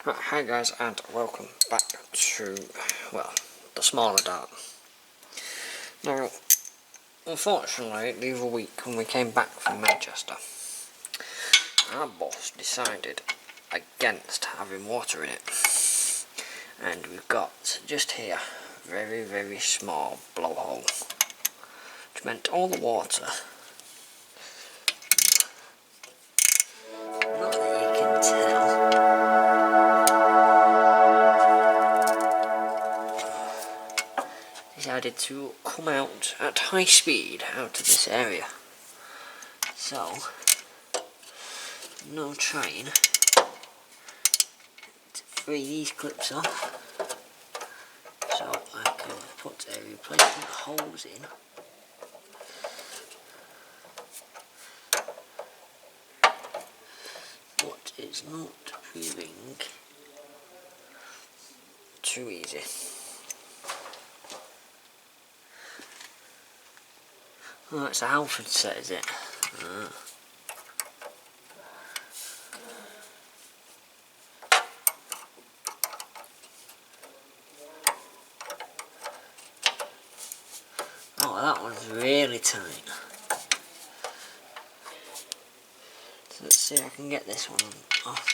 Right, hi guys, and welcome back to, well, the smaller dart. Now, unfortunately, the other week when we came back from Manchester, our boss decided against having water in it. And we've got, just here, a very, very small blowhole, which meant all the water, not that you can tell, decided to come out at high speed out of this area. So, no trying to free these clips off so I can put a replacement hose in. But it's not proving too easy. Oh, it's a Halford set, is it? Oh, that one's really tight. So let's see if I can get this one off.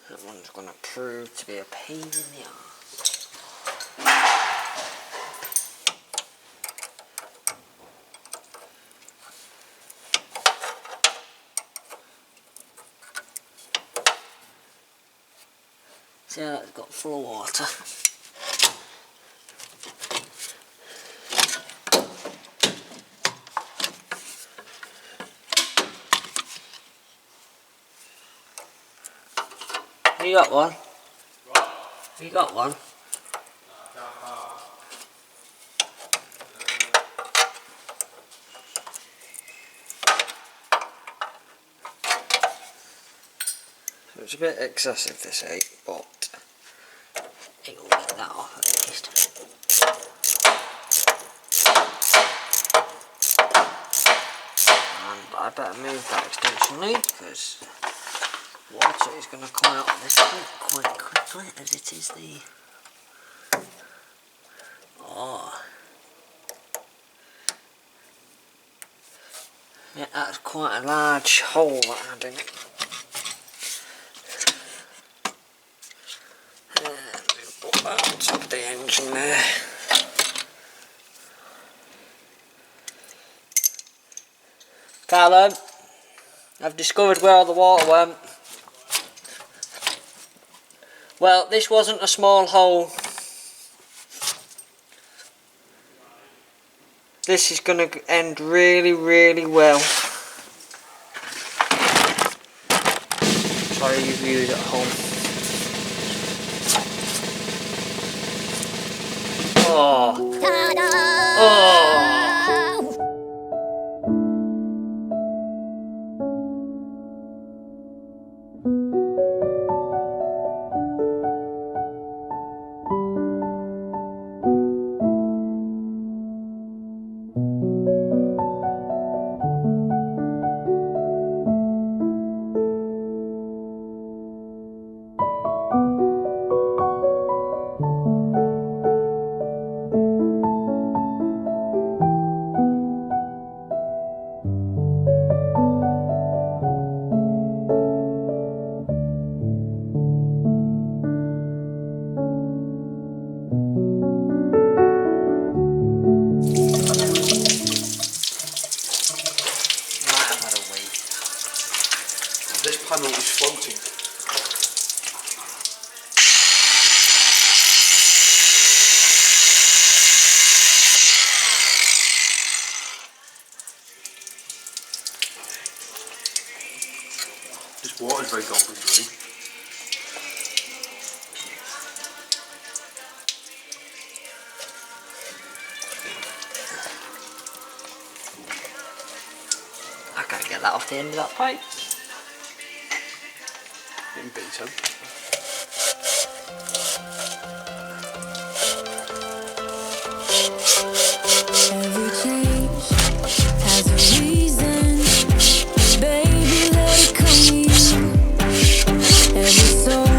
That one's going to prove to be a pain in the arse. See how that's got full of water. You got one? You got one? So it's a bit excessive, this 8, but it will get that off at least. And I better move that extension lead because water is going to come out of this clip quite quickly, as it is the... Oh. Yeah, that's quite a large hole that I had in it. And we put that on top of the engine there. Callum, I've discovered where all the water went. Well, this wasn't a small hole. This is going to end really, really well. Sorry you viewers at home. Oh. Oh. This panel is floating. This water is very golden green. I Can't get that off the end of that pipe. Getting beaten. Every change has a reason. Baby, let it come to you. Every soul,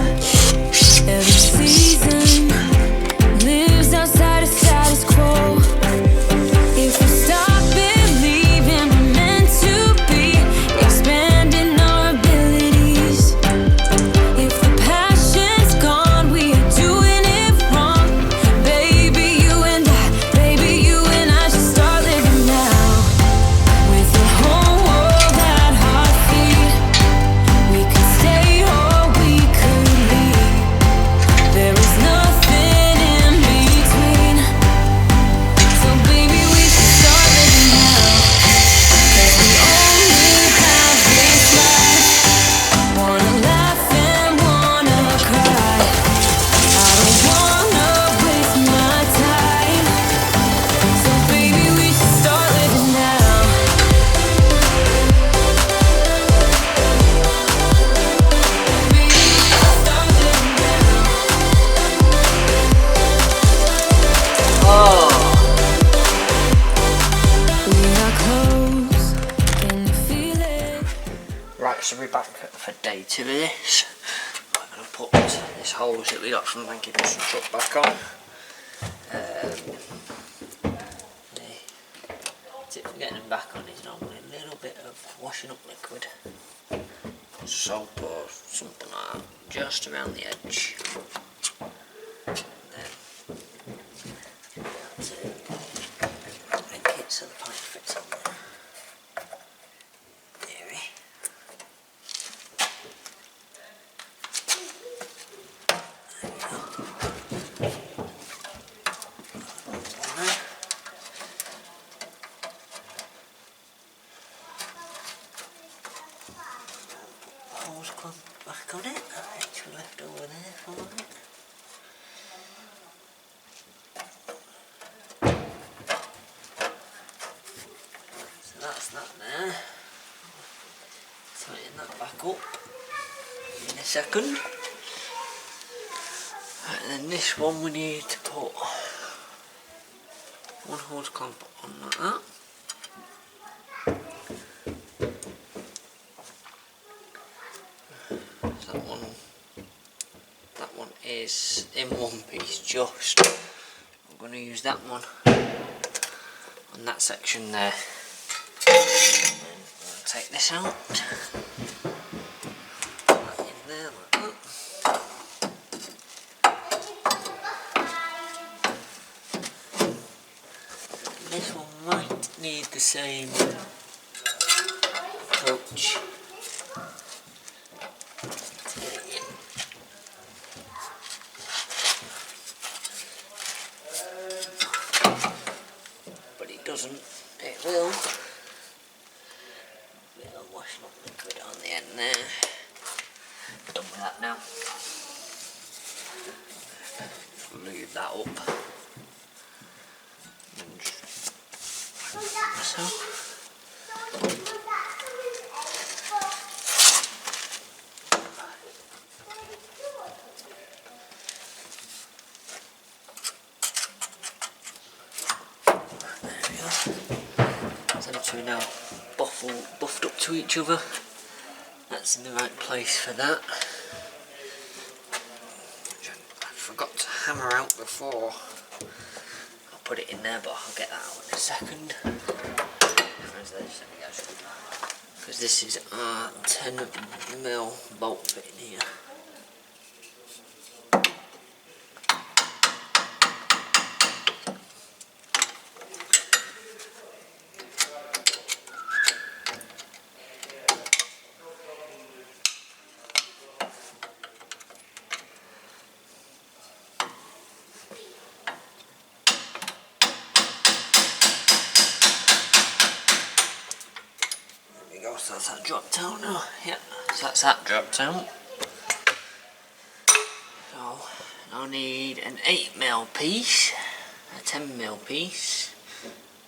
every season lives outside of status quo. If we stop believing we're meant to be, expanding our abilities. If the passion's gone, we are doing it wrong. Baby, you and I should start living now. With the whole world at our feet, we could stay or we could leave. There is nothing in between. So baby, we should start living now. 'Cause we only have this life. Wanna laugh and wanna cry. I don't wanna waste my time. So baby, we should start living now. Baby, we should start living now. Oh, We are close. Can you feel it? right, so we're back for day 2 of this. I'm going to put this hose that we got from Mancbuses truck back on. The tip for getting them back on is normally a little bit of washing up liquid, soap or something like that, just around the edge. And then that's it. Link it so the pipe fits on there. There we hose clamp back on it, which we left over there for it. So that's that there. Tighten that back up in a second. Right, and then this one we need to put one hose clamp on like that. So that one is in one piece just. I'm going to use that one on that section there. And then I'll take this out. Put that in there like that. And this one might need the same approach. But it doesn't, it will. Bit of washing up liquid on the end there. Done with that now. Lube that up. And just like so. Them two now buffed up to each other. That's in the right place for that. Which I forgot to hammer out before. I'll put it in there, but I'll get that out in a second. Because this is our 10mm bolt fit in here. So that's that dropped out now. Yep, so that's that dropped out. So I need an 8mm piece, a 10mm piece,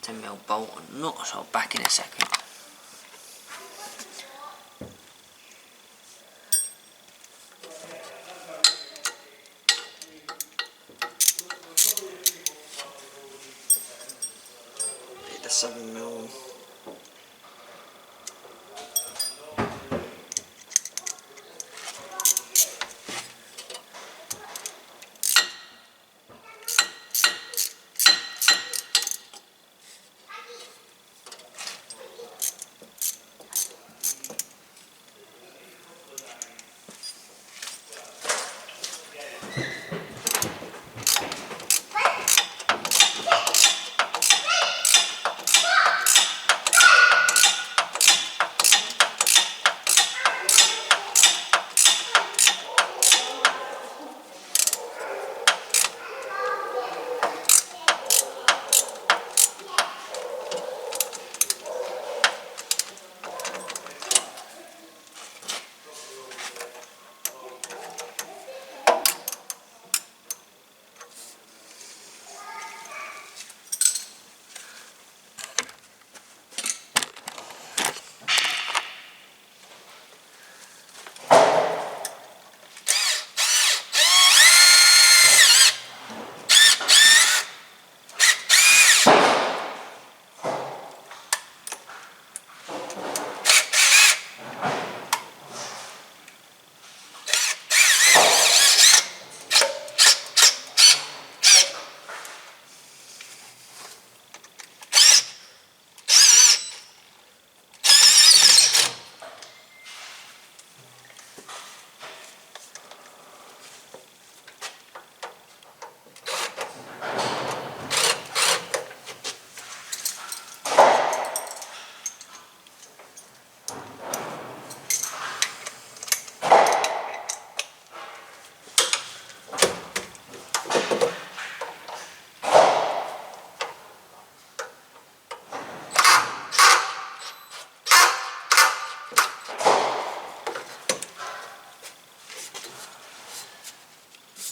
10mm bolt and nut, so back in a second. 7mm.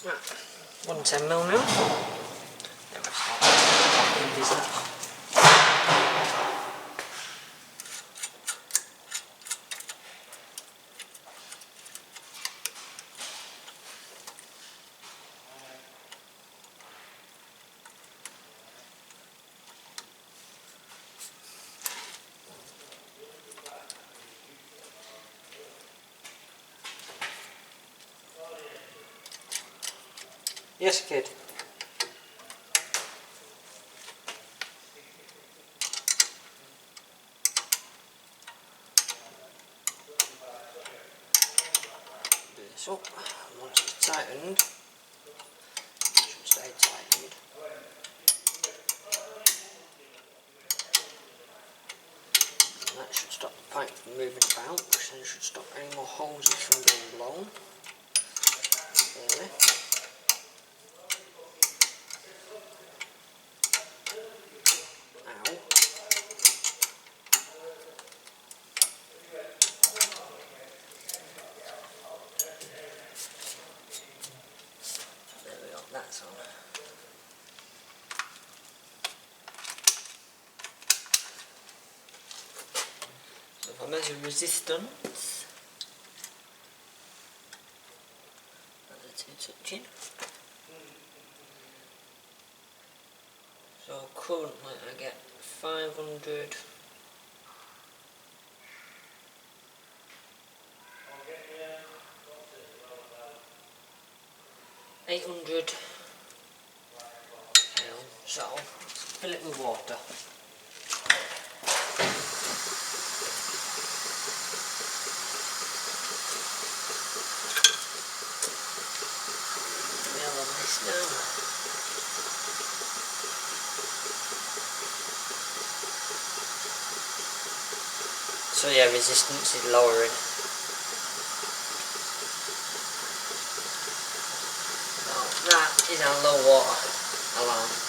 Right, 110mm now. Then we'll start packing these up. Yes, kid. Do this up. Once it's tightened, it should stay tightened. And that should stop the pipe from moving about, which then should stop any more hoses from being blown. There. Ow. There we go, that's on. So if I measure resistance, and the two touching. So currently I get 500. 800 so fill it with water. Nail on this now. So yeah, resistance is lowering. That is our low water alarm.